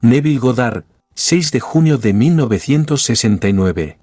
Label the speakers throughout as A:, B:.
A: Neville Goddard, 6 de junio de 1969.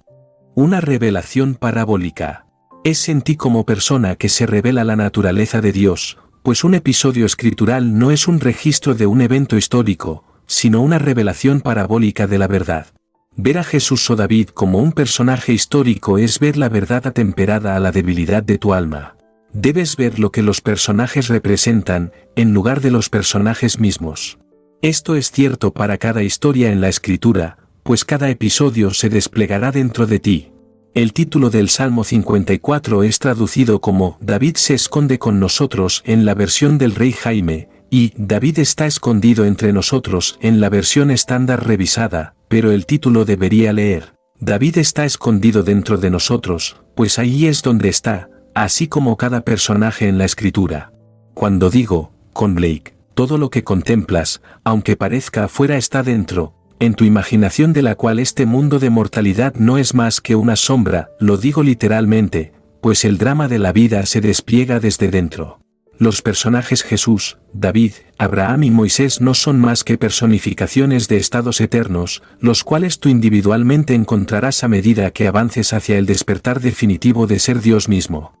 A: Una revelación parabólica. Es en ti como persona que se revela la naturaleza de Dios, pues un episodio escritural no es un registro de un evento histórico, sino una revelación parabólica de la verdad. Ver a Jesús o David como un personaje histórico es ver la verdad atemperada a la debilidad de tu alma. Debes ver lo que los personajes representan, en lugar de los personajes mismos. Esto es cierto para cada historia en la Escritura, pues cada episodio se desplegará dentro de ti. El título del Salmo 54 es traducido como David se esconde con nosotros en la versión del Rey Jaime, y David está escondido entre nosotros en la versión estándar revisada, pero el título debería leer David está escondido dentro de nosotros, pues ahí es donde está, así como cada personaje en la Escritura. Cuando digo, con Blake, todo lo que contemplas, aunque parezca afuera está dentro, en tu imaginación de la cual este mundo de mortalidad no es más que una sombra, lo digo literalmente, pues el drama de la vida se despliega desde dentro. Los personajes Jesús, David, Abraham y Moisés no son más que personificaciones de estados eternos, los cuales tú individualmente encontrarás a medida que avances hacia el despertar definitivo de ser Dios mismo.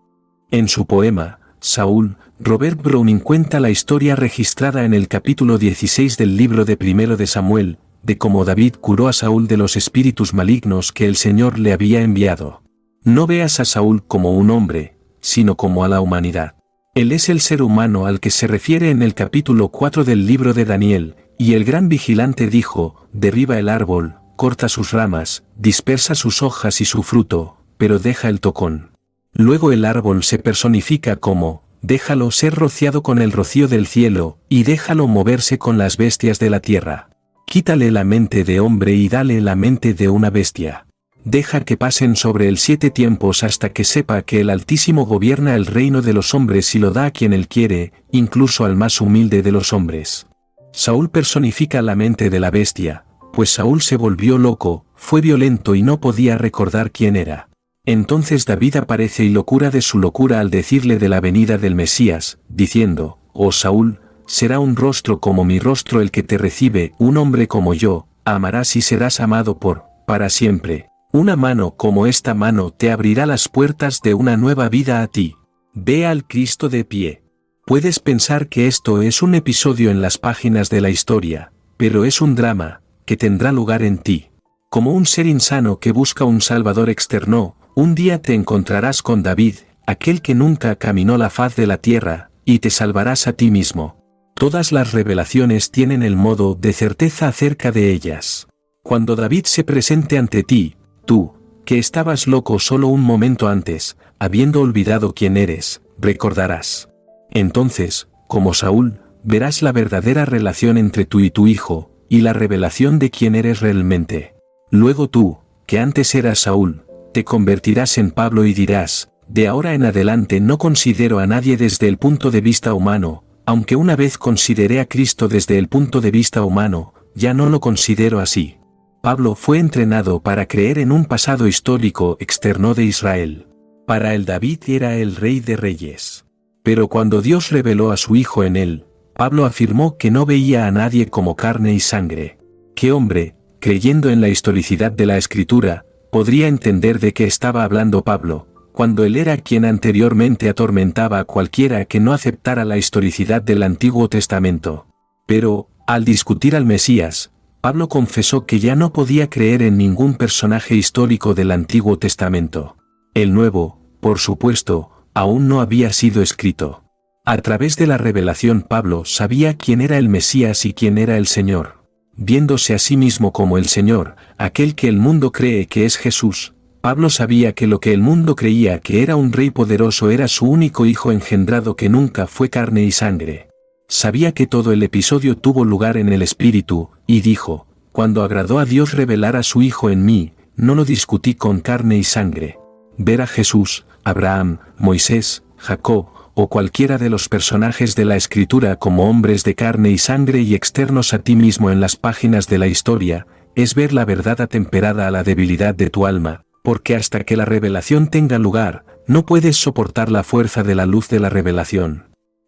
A: En su poema, Saúl, Robert Browning cuenta la historia registrada en el capítulo 16 del libro de 1 de Samuel, de cómo David curó a Saúl de los espíritus malignos que el Señor le había enviado. No veas a Saúl como un hombre, sino como a la humanidad. Él es el ser humano al que se refiere en el capítulo 4 del libro de Daniel, y el gran vigilante dijo, derriba el árbol, corta sus ramas, dispersa sus hojas y su fruto, pero deja el tocón. Luego el árbol se personifica como, déjalo ser rociado con el rocío del cielo, y déjalo moverse con las bestias de la tierra. Quítale la mente de hombre y dale la mente de una bestia. Deja que pasen sobre él 7 tiempos hasta que sepa que el Altísimo gobierna el reino de los hombres y lo da a quien él quiere, incluso al más humilde de los hombres. Saúl personifica la mente de la bestia, pues Saúl se volvió loco, fue violento y no podía recordar quién era. Entonces David aparece y lo cura de su locura al decirle de la venida del Mesías, diciendo, oh Saúl, será un rostro como mi rostro el que te recibe, un hombre como yo, amarás y serás amado para siempre. Una mano como esta mano te abrirá las puertas de una nueva vida a ti. Ve al Cristo de pie. Puedes pensar que esto es un episodio en las páginas de la historia, pero es un drama, que tendrá lugar en ti. Como un ser insano que busca un Salvador externo, un día te encontrarás con David, aquel que nunca caminó la faz de la tierra, y te salvarás a ti mismo. Todas las revelaciones tienen el modo de certeza acerca de ellas. Cuando David se presente ante ti, tú, que estabas loco solo un momento antes, habiendo olvidado quién eres, recordarás. Entonces, como Saúl, verás la verdadera relación entre tú y tu hijo, y la revelación de quién eres realmente. Luego tú, que antes eras Saúl, te convertirás en Pablo y dirás, de ahora en adelante no considero a nadie desde el punto de vista humano, aunque una vez consideré a Cristo desde el punto de vista humano, ya no lo considero así. Pablo fue entrenado para creer en un pasado histórico externo de Israel. Para él David era el rey de reyes. Pero cuando Dios reveló a su Hijo en él, Pablo afirmó que no veía a nadie como carne y sangre. ¿Qué hombre, creyendo en la historicidad de la Escritura, podría entender de qué estaba hablando Pablo, cuando él era quien anteriormente atormentaba a cualquiera que no aceptara la historicidad del Antiguo Testamento? Pero, al discutir al Mesías, Pablo confesó que ya no podía creer en ningún personaje histórico del Antiguo Testamento. El Nuevo, por supuesto, aún no había sido escrito. A través de la revelación Pablo sabía quién era el Mesías y quién era el Señor. Viéndose a sí mismo como el Señor, aquel que el mundo cree que es Jesús, Pablo sabía que lo que el mundo creía que era un rey poderoso era su único hijo engendrado que nunca fue carne y sangre. Sabía que todo el episodio tuvo lugar en el Espíritu, y dijo, cuando agradó a Dios revelar a su Hijo en mí, no lo discutí con carne y sangre. Ver a Jesús, Abraham, Moisés, Jacob, o cualquiera de los personajes de la Escritura como hombres de carne y sangre y externos a ti mismo en las páginas de la historia, es ver la verdad atemperada a la debilidad de tu alma, porque hasta que la revelación tenga lugar, no puedes soportar la fuerza de la luz de la revelación.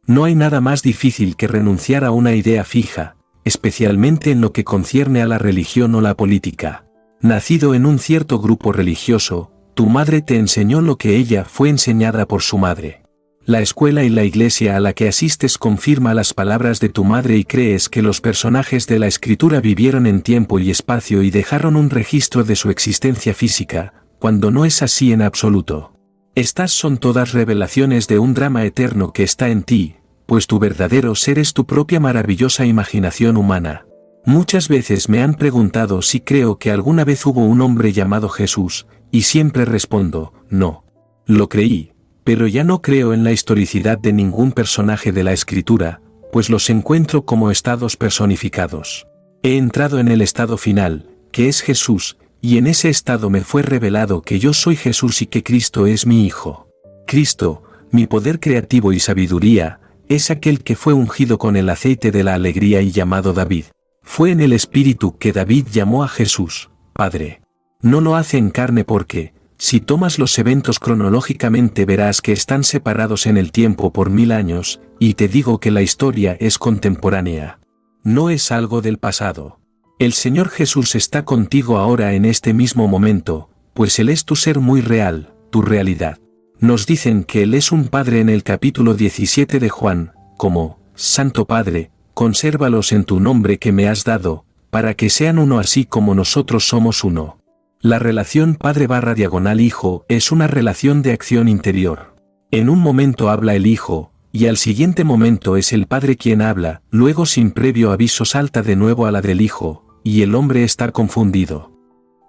A: No hay nada más difícil que renunciar a una idea fija, especialmente en lo que concierne a la religión o la política. Nacido en un cierto grupo religioso, tu madre te enseñó lo que ella fue enseñada por su madre. La escuela y la iglesia a la que asistes confirma las palabras de tu madre y crees que los personajes de la escritura vivieron en tiempo y espacio y dejaron un registro de su existencia física, cuando no es así en absoluto. Estas son todas revelaciones de un drama eterno que está en ti, pues tu verdadero ser es tu propia maravillosa imaginación humana. Muchas veces me han preguntado si creo que alguna vez hubo un hombre llamado Jesús, y siempre respondo, no. Lo creí, pero ya no creo en la historicidad de ningún personaje de la escritura, pues los encuentro como estados personificados. He entrado en el estado final, que es Jesús, y en ese estado me fue revelado que yo soy Jesús y que Cristo es mi Hijo. Cristo, mi poder creativo y sabiduría, es aquel que fue ungido con el aceite de la alegría y llamado David. Fue en el Espíritu que David llamó a Jesús, Padre. No lo hace en carne porque, si tomas los eventos cronológicamente verás que están separados en el tiempo por 1000 años, y te digo que la historia es contemporánea. No es algo del pasado. El Señor Jesús está contigo ahora en este mismo momento, pues Él es tu ser muy real, tu realidad. Nos dicen que Él es un Padre en el capítulo 17 de Juan, como, Santo Padre, consérvalos en tu nombre que me has dado, para que sean uno así como nosotros somos uno. La relación padre/hijo es una relación de acción interior. En un momento habla el Hijo, y al siguiente momento es el Padre quien habla, luego sin previo aviso salta de nuevo a la del Hijo, y el hombre está confundido.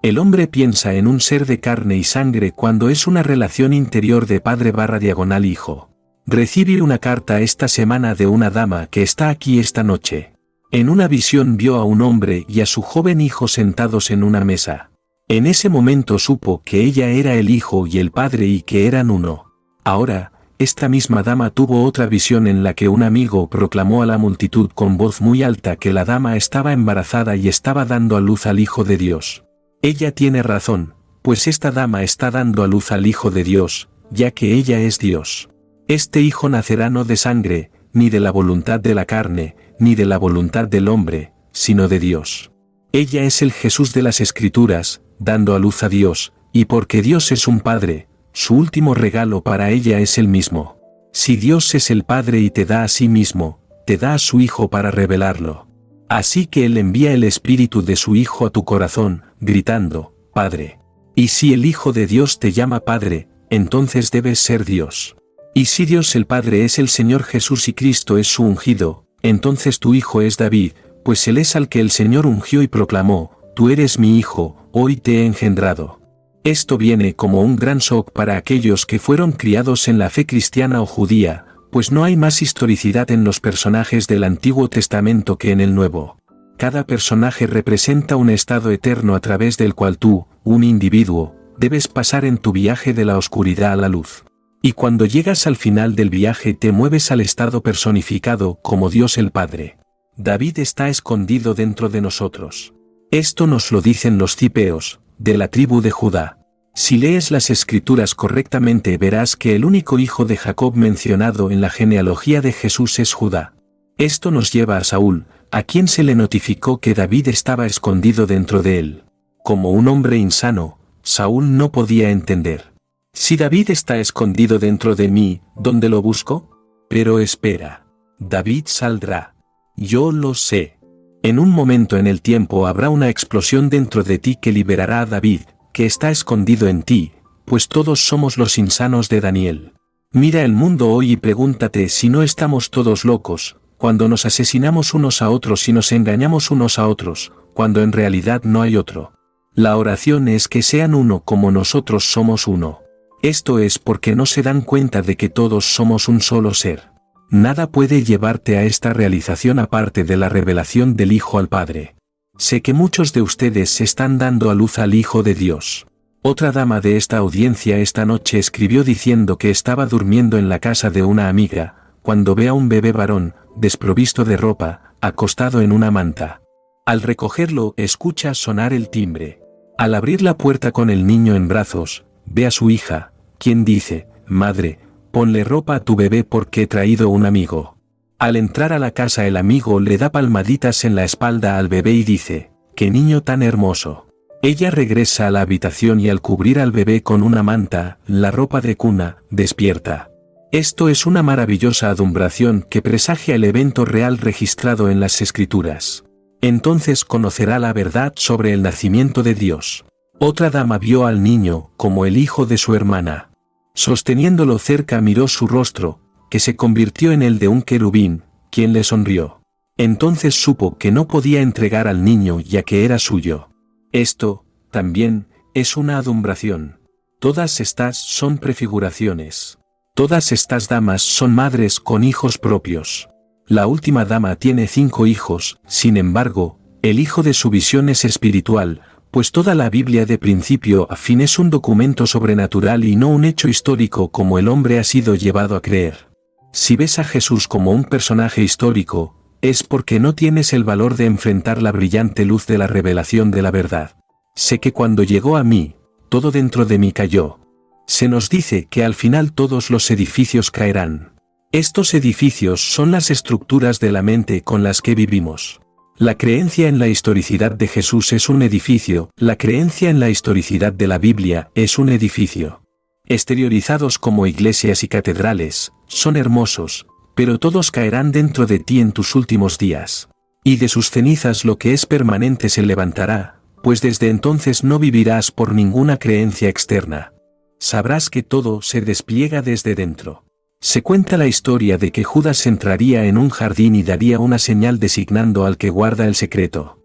A: El hombre piensa en un ser de carne y sangre cuando es una relación interior de padre/hijo. Recibí una carta esta semana de una dama que está aquí esta noche. En una visión vio a un hombre y a su joven hijo sentados en una mesa. En ese momento supo que ella era el hijo y el padre y que eran uno. Ahora, esta misma dama tuvo otra visión en la que un amigo proclamó a la multitud con voz muy alta que la dama estaba embarazada y estaba dando a luz al Hijo de Dios. Ella tiene razón, pues esta dama está dando a luz al Hijo de Dios, ya que ella es Dios. Este Hijo nacerá no de sangre, ni de la voluntad de la carne, ni de la voluntad del hombre, sino de Dios. Ella es el Jesús de las Escrituras, dando a luz a Dios, y porque Dios es un Padre, su último regalo para ella es el mismo. Si Dios es el Padre y te da a sí mismo, te da a su Hijo para revelarlo. Así que Él envía el Espíritu de su Hijo a tu corazón, gritando, Padre. Y si el Hijo de Dios te llama Padre, entonces debes ser Dios. Y si Dios el Padre es el Señor Jesús y Cristo es su ungido, entonces tu Hijo es David, pues Él es al que el Señor ungió y proclamó, tú eres mi Hijo, hoy te he engendrado. Esto viene como un gran shock para aquellos que fueron criados en la fe cristiana o judía, pues no hay más historicidad en los personajes del Antiguo Testamento que en el Nuevo. Cada personaje representa un estado eterno a través del cual tú, un individuo, debes pasar en tu viaje de la oscuridad a la luz. Y cuando llegas al final del viaje te mueves al estado personificado como Dios el Padre. David está escondido dentro de nosotros. Esto nos lo dicen los cipeos, de la tribu de Judá. Si lees las Escrituras correctamente verás que el único hijo de Jacob mencionado en la genealogía de Jesús es Judá. Esto nos lleva a Saúl, a quien se le notificó que David estaba escondido dentro de él. Como un hombre insano, Saúl no podía entender. Si David está escondido dentro de mí, ¿dónde lo busco? Pero espera. David saldrá. Yo lo sé. En un momento en el tiempo habrá una explosión dentro de ti que liberará a David, que está escondido en ti, pues todos somos los insanos de Daniel. Mira el mundo hoy y pregúntate si no estamos todos locos, cuando nos asesinamos unos a otros y nos engañamos unos a otros, cuando en realidad no hay otro. La oración es que sean uno como nosotros somos uno. Esto es porque no se dan cuenta de que todos somos un solo ser. Nada puede llevarte a esta realización aparte de la revelación del Hijo al Padre. Sé que muchos de ustedes están dando a luz al Hijo de Dios. Otra dama de esta audiencia esta noche escribió diciendo que estaba durmiendo en la casa de una amiga, cuando ve a un bebé varón, desprovisto de ropa, acostado en una manta. Al recogerlo, escucha sonar el timbre. Al abrir la puerta con el niño en brazos, ve a su hija, quien dice, «Madre, ponle ropa a tu bebé porque he traído un amigo». Al entrar a la casa el amigo le da palmaditas en la espalda al bebé y dice, ¡qué niño tan hermoso! Ella regresa a la habitación y al cubrir al bebé con una manta, la ropa de cuna, despierta. Esto es una maravillosa adumbración que presagia el evento real registrado en las Escrituras. Entonces conocerá la verdad sobre el nacimiento de Dios. Otra dama vio al niño como el hijo de su hermana. Sosteniéndolo cerca miró su rostro, que se convirtió en el de un querubín, quien le sonrió. Entonces supo que no podía entregar al niño ya que era suyo. Esto, también, es una adumbración. Todas estas son prefiguraciones. Todas estas damas son madres con hijos propios. La última dama tiene 5 hijos, sin embargo, el hijo de su visión es espiritual, pues toda la Biblia de principio a fin es un documento sobrenatural y no un hecho histórico como el hombre ha sido llevado a creer. Si ves a Jesús como un personaje histórico, es porque no tienes el valor de enfrentar la brillante luz de la revelación de la verdad. Sé que cuando llegó a mí, todo dentro de mí cayó. Se nos dice que al final todos los edificios caerán. Estos edificios son las estructuras de la mente con las que vivimos. La creencia en la historicidad de Jesús es un edificio, la creencia en la historicidad de la Biblia es un edificio. Exteriorizados como iglesias y catedrales, son hermosos, pero todos caerán dentro de ti en tus últimos días. Y de sus cenizas lo que es permanente se levantará, pues desde entonces no vivirás por ninguna creencia externa. Sabrás que todo se despliega desde dentro. Se cuenta la historia de que Judas entraría en un jardín y daría una señal designando al que guarda el secreto.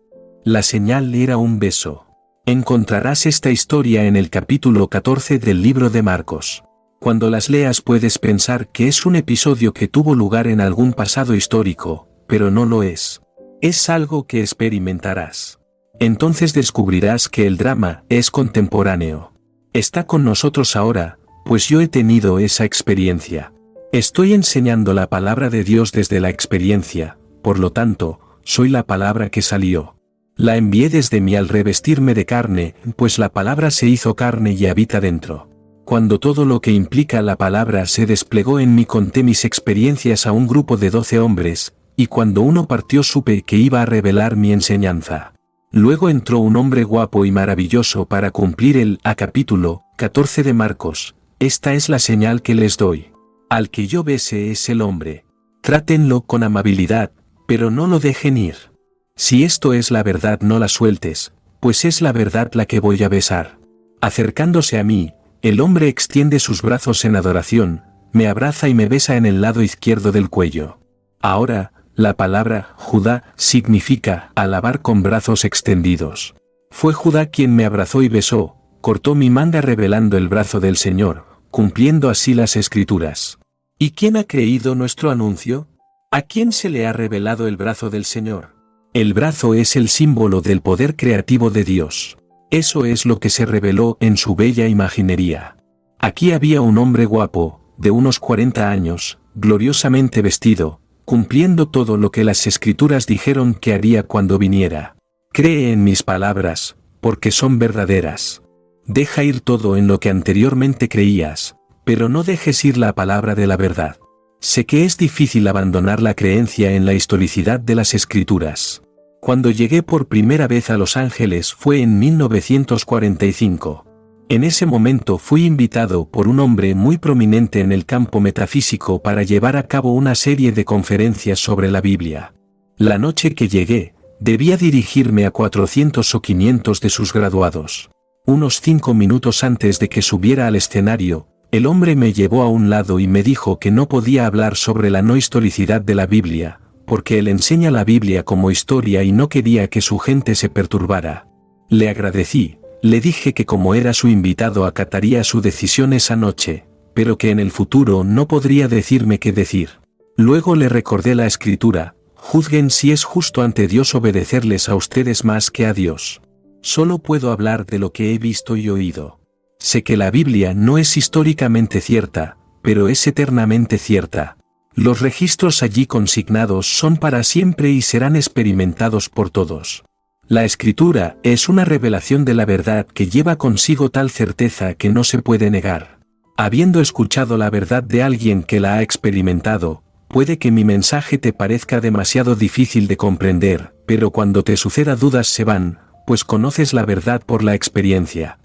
A: La señal era un beso. Encontrarás esta historia en el capítulo 14 del libro de Marcos. Cuando las leas puedes pensar que es un episodio que tuvo lugar en algún pasado histórico, pero no lo es. Es algo que experimentarás. Entonces descubrirás que el drama es contemporáneo. Está con nosotros ahora, pues yo he tenido esa experiencia. Estoy enseñando la palabra de Dios desde la experiencia, por lo tanto, soy la palabra que salió. La envié desde mí al revestirme de carne, pues la palabra se hizo carne y habita dentro. Cuando todo lo que implica la palabra se desplegó en mí conté mis experiencias a un grupo de 12 hombres, y cuando uno partió supe que iba a revelar mi enseñanza. Luego entró un hombre guapo y maravilloso para cumplir el capítulo 14 de Marcos. Esta es la señal que les doy. Al que yo bese es el hombre. Trátenlo con amabilidad, pero no lo dejen ir. Si esto es la verdad no la sueltes, pues es la verdad la que voy a besar. Acercándose a mí, el hombre extiende sus brazos en adoración, me abraza y me besa en el lado izquierdo del cuello. Ahora, la palabra Judá significa alabar con brazos extendidos. Fue Judá quien me abrazó y besó, cortó mi manga revelando el brazo del Señor, cumpliendo así las Escrituras. ¿Y quién ha creído nuestro anuncio? ¿A quién se le ha revelado el brazo del Señor? El brazo es el símbolo del poder creativo de Dios. Eso es lo que se reveló en su bella imaginería. Aquí había un hombre guapo, de unos 40 años, gloriosamente vestido, cumpliendo todo lo que las Escrituras dijeron que haría cuando viniera. Cree en mis palabras, porque son verdaderas. Deja ir todo en lo que anteriormente creías, pero no dejes ir la palabra de la verdad. Sé que es difícil abandonar la creencia en la historicidad de las Escrituras. Cuando llegué por primera vez a Los Ángeles fue en 1945. En ese momento fui invitado por un hombre muy prominente en el campo metafísico para llevar a cabo una serie de conferencias sobre la Biblia. La noche que llegué, debía dirigirme a 400 o 500 de sus graduados. Unos 5 minutos antes de que subiera al escenario, el hombre me llevó a un lado y me dijo que no podía hablar sobre la no historicidad de la Biblia, porque él enseña la Biblia como historia y no quería que su gente se perturbara. Le agradecí, le dije que como era su invitado acataría su decisión esa noche, pero que en el futuro no podría decirme qué decir. Luego le recordé la Escritura: juzguen si es justo ante Dios obedecerles a ustedes más que a Dios. Solo puedo hablar de lo que he visto y oído. Sé que la Biblia no es históricamente cierta, pero es eternamente cierta. Los registros allí consignados son para siempre y serán experimentados por todos. La Escritura es una revelación de la verdad que lleva consigo tal certeza que no se puede negar. Habiendo escuchado la verdad de alguien que la ha experimentado, Puede que mi mensaje te parezca demasiado difícil de comprender, pero cuando te suceda dudas se van, pues conoces la verdad por la experiencia.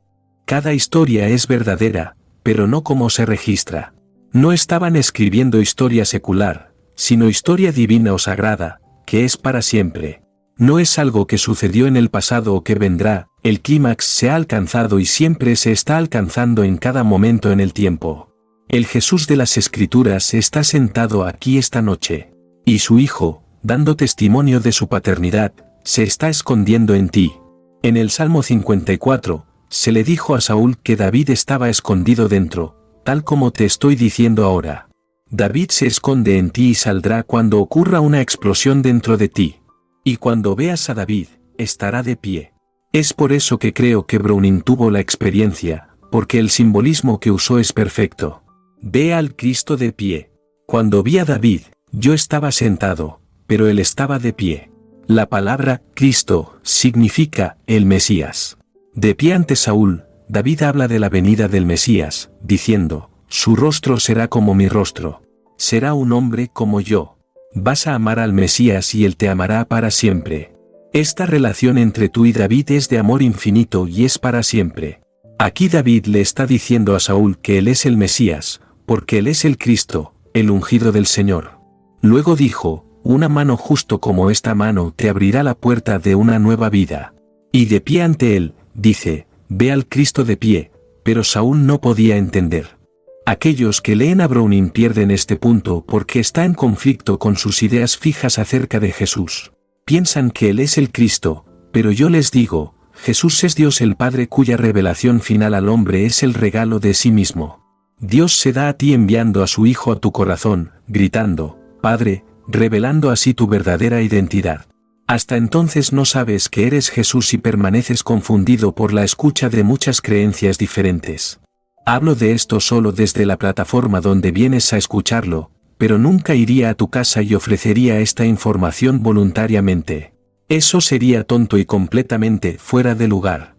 A: Cada historia es verdadera, pero no como se registra. No estaban escribiendo historia secular, sino historia divina o sagrada, que es para siempre. No es algo que sucedió en el pasado o que vendrá, el clímax se ha alcanzado y siempre se está alcanzando en cada momento en el tiempo. El Jesús de las Escrituras está sentado aquí esta noche. Y su Hijo, dando testimonio de su paternidad, se está escondiendo en ti. En el Salmo 54, se le dijo a Saúl que David estaba escondido dentro, tal como te estoy diciendo ahora. David se esconde en ti y saldrá cuando ocurra una explosión dentro de ti. Y cuando veas a David, estará de pie. Es por eso que creo que Browning tuvo la experiencia, porque el simbolismo que usó es perfecto. Ve al Cristo de pie. Cuando vi a David, yo estaba sentado, pero él estaba de pie. La palabra Cristo significa el Mesías. De pie ante Saúl, David habla de la venida del Mesías, diciendo, su rostro será como mi rostro. Será un hombre como yo. Vas a amar al Mesías y él te amará para siempre. Esta relación entre tú y David es de amor infinito y es para siempre. Aquí David le está diciendo a Saúl que él es el Mesías, porque él es el Cristo, el ungido del Señor. Luego dijo, una mano justo como esta mano te abrirá la puerta de una nueva vida. Y de pie ante él, dice, ve al Cristo de pie, pero Saúl no podía entender. Aquellos que leen a Browning pierden este punto porque está en conflicto con sus ideas fijas acerca de Jesús. Piensan que él es el Cristo, pero yo les digo, Jesús es Dios el Padre cuya revelación final al hombre es el regalo de sí mismo. Dios se da a ti enviando a su Hijo a tu corazón, gritando, Padre, revelando así tu verdadera identidad. Hasta entonces no sabes que eres Jesús y permaneces confundido por la escucha de muchas creencias diferentes. Hablo de esto solo desde la plataforma donde vienes a escucharlo, pero nunca iría a tu casa y ofrecería esta información voluntariamente. Eso sería tonto y completamente fuera de lugar.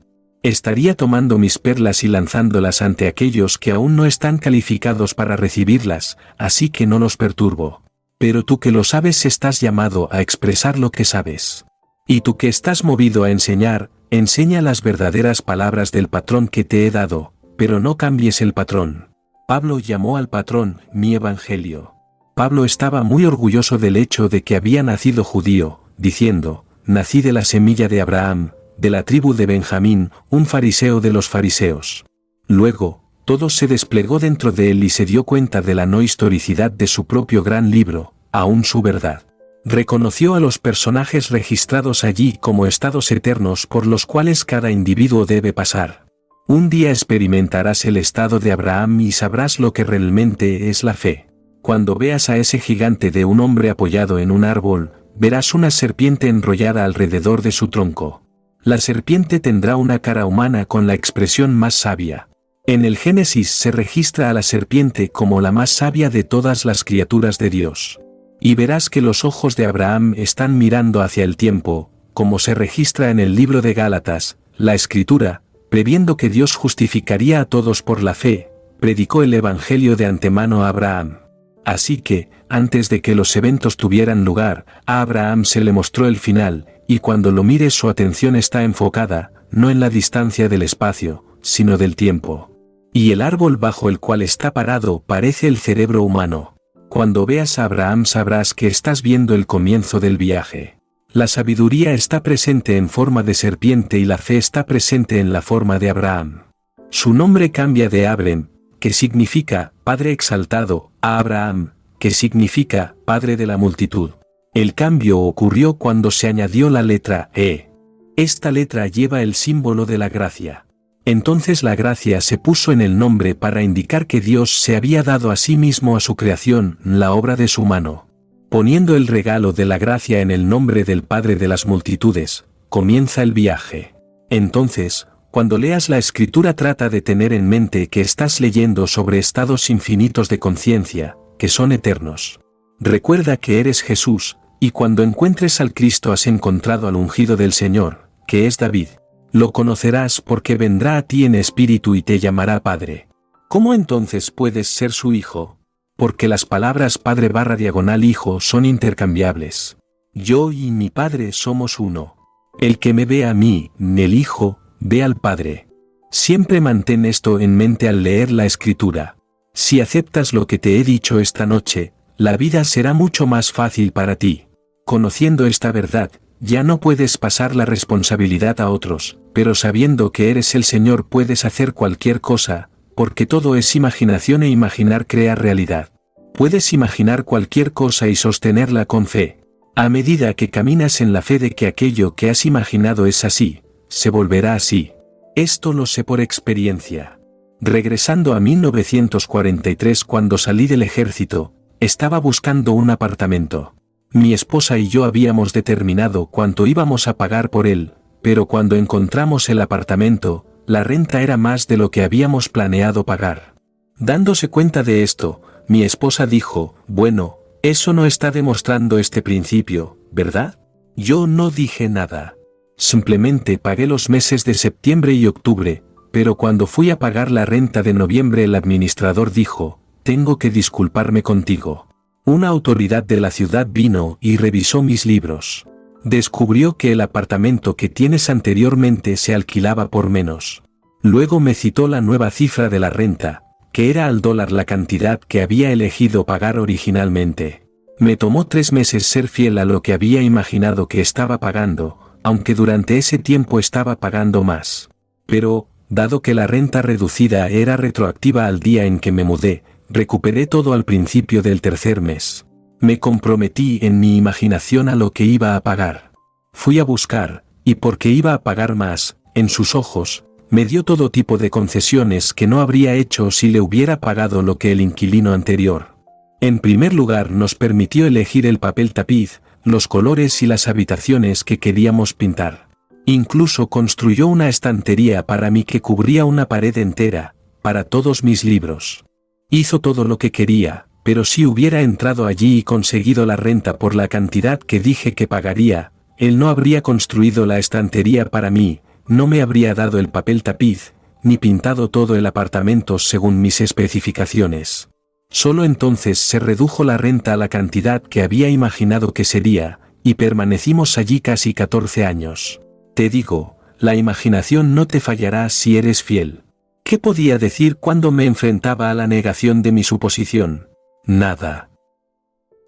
A: Estaría tomando mis perlas y lanzándolas ante aquellos que aún no están calificados para recibirlas, así que no los perturbo. Pero tú que lo sabes estás llamado a expresar lo que sabes. Y tú que estás movido a enseñar, enseña las verdaderas palabras del patrón que te he dado, pero no cambies el patrón. Pablo llamó al patrón mi evangelio. Pablo estaba muy orgulloso del hecho de que había nacido judío, diciendo, nací de la semilla de Abraham, de la tribu de Benjamín, un fariseo de los fariseos. Luego, todo se desplegó dentro de él y se dio cuenta de la no historicidad de su propio gran libro, aún su verdad. Reconoció a los personajes registrados allí como estados eternos por los cuales cada individuo debe pasar. Un día experimentarás el estado de Abraham y sabrás lo que realmente es la fe. Cuando veas a ese gigante de un hombre apoyado en un árbol, verás una serpiente enrollada alrededor de su tronco. La serpiente tendrá una cara humana con la expresión más sabia. En el Génesis se registra a la serpiente como la más sabia de todas las criaturas de Dios. Y verás que los ojos de Abraham están mirando hacia el tiempo, como se registra en el libro de Gálatas, la Escritura, previendo que Dios justificaría a todos por la fe, predicó el Evangelio de antemano a Abraham. Así que, antes de que los eventos tuvieran lugar, a Abraham se le mostró el final, y cuando lo mires su atención está enfocada, no en la distancia del espacio, sino del tiempo. Y el árbol bajo el cual está parado parece el cerebro humano. Cuando veas a Abraham sabrás que estás viendo el comienzo del viaje. La sabiduría está presente en forma de serpiente y la fe está presente en la forma de Abraham. Su nombre cambia de Abrem, que significa Padre exaltado, a Abraham, que significa Padre de la multitud. El cambio ocurrió cuando se añadió la letra E. Esta letra lleva el símbolo de la gracia. Entonces la gracia se puso en el nombre para indicar que Dios se había dado a sí mismo a su creación, la obra de su mano. Poniendo el regalo de la gracia en el nombre del Padre de las multitudes, comienza el viaje. Entonces, cuando leas la Escritura trata de tener en mente que estás leyendo sobre estados infinitos de conciencia, que son eternos. Recuerda que eres Jesús, y cuando encuentres al Cristo has encontrado al ungido del Señor, que es David. Lo conocerás porque vendrá a ti en espíritu y te llamará Padre. ¿Cómo entonces puedes ser su hijo? Porque las palabras padre/hijo son intercambiables. Yo y mi Padre somos uno. El que me ve a mí, el Hijo, ve al Padre. Siempre mantén esto en mente al leer la Escritura. Si aceptas lo que te he dicho esta noche, la vida será mucho más fácil para ti. Conociendo esta verdad, ya no puedes pasar la responsabilidad a otros, pero sabiendo que eres el Señor puedes hacer cualquier cosa, porque todo es imaginación e imaginar crea realidad. Puedes imaginar cualquier cosa y sostenerla con fe. A medida que caminas en la fe de que aquello que has imaginado es así, se volverá así. Esto lo sé por experiencia. Regresando a 1943 cuando salí del ejército, estaba buscando un apartamento. Mi esposa y yo habíamos determinado cuánto íbamos a pagar por él, pero cuando encontramos el apartamento, la renta era más de lo que habíamos planeado pagar. Dándose cuenta de esto, mi esposa dijo, bueno, eso no está demostrando este principio, ¿verdad? Yo no dije nada. Simplemente pagué los meses de septiembre y octubre, pero cuando fui a pagar la renta de noviembre el administrador dijo, tengo que disculparme contigo. Una autoridad de la ciudad vino y revisó mis libros. Descubrió que el apartamento que tienes anteriormente se alquilaba por menos. Luego me citó la nueva cifra de la renta, que era al dólar la cantidad que había elegido pagar originalmente. Me tomó 3 meses ser fiel a lo que había imaginado que estaba pagando, aunque durante ese tiempo estaba pagando más. Pero, dado que la renta reducida era retroactiva al día en que me mudé, recuperé todo al principio del tercer mes. Me comprometí en mi imaginación a lo que iba a pagar. Fui a buscar, y porque iba a pagar más, en sus ojos, me dio todo tipo de concesiones que no habría hecho si le hubiera pagado lo que el inquilino anterior. En primer lugar nos permitió elegir el papel tapiz, los colores y las habitaciones que queríamos pintar. Incluso construyó una estantería para mí que cubría una pared entera, para todos mis libros. Hizo todo lo que quería, pero si hubiera entrado allí y conseguido la renta por la cantidad que dije que pagaría, él no habría construido la estantería para mí, no me habría dado el papel tapiz, ni pintado todo el apartamento según mis especificaciones. Solo entonces se redujo la renta a la cantidad que había imaginado que sería, y permanecimos allí casi 14 años. Te digo, la imaginación no te fallará si eres fiel. ¿Qué podía decir cuando me enfrentaba a la negación de mi suposición? Nada.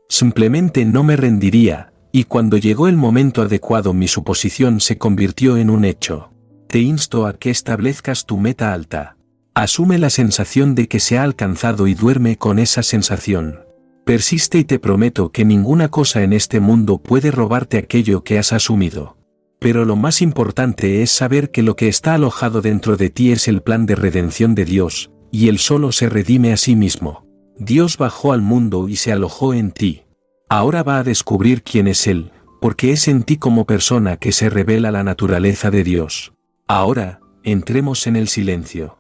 A: Simplemente no me rendiría, y cuando llegó el momento adecuado mi suposición se convirtió en un hecho. Te insto a que establezcas tu meta alta. Asume la sensación de que se ha alcanzado y duerme con esa sensación. Persiste y te prometo que ninguna cosa en este mundo puede robarte aquello que has asumido. Pero lo más importante es saber que lo que está alojado dentro de ti es el plan de redención de Dios, y Él solo se redime a sí mismo. Dios bajó al mundo y se alojó en ti. Ahora va a descubrir quién es Él, porque es en ti como persona que se revela la naturaleza de Dios. Ahora, entremos en el silencio.